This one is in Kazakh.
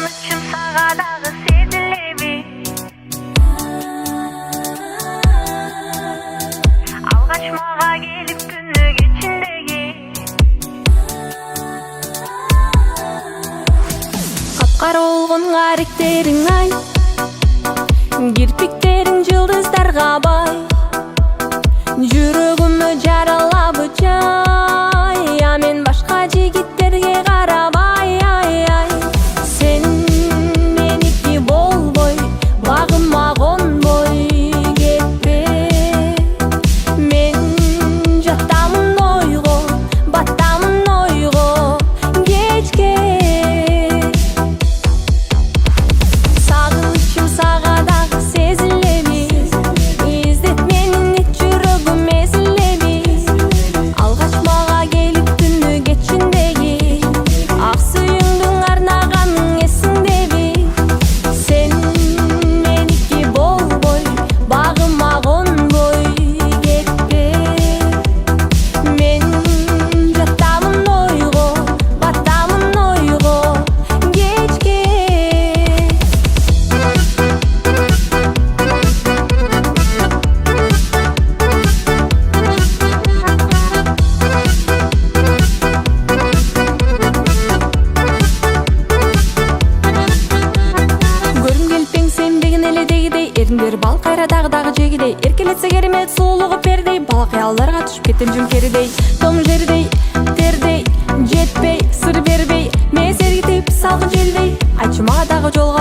Sağınычım sağa dağı sezilebi. Algaç mağa gelip günü geçindegi. Kapkara olgun garikterin ay, kirpiklerin yıldızlarga bay. Жүрөгүмө жаралабы жай, а мен башка жигиттерге карабай. Сен меники болбой, багыма конбой кетпе. Мен жатамын ойго, батамын ойго кечке. Сагынычым сага дагы сезилеби. Издеп мени жүрөгүм эзилеби. Алгач мага келип түнү кечиндеги. Ак сүйүңдүң арнаганың эсиңдеби. Сен меники болбой, багыма конбой кетпе. Мен жатамын ойго, батамын ойго кечке. Көрүм келпең сен деген эле дегидей, эрдиңдер бал кайра дагы жегидей. Эркелетсе керемет сулугу пердей, бала кыялдарга түшүп кеттим жүмкеридей. Том жердей, тердей, жетпей, сыр бербей, мен сергитип салгы желдей. Айтчы мага дагы жолго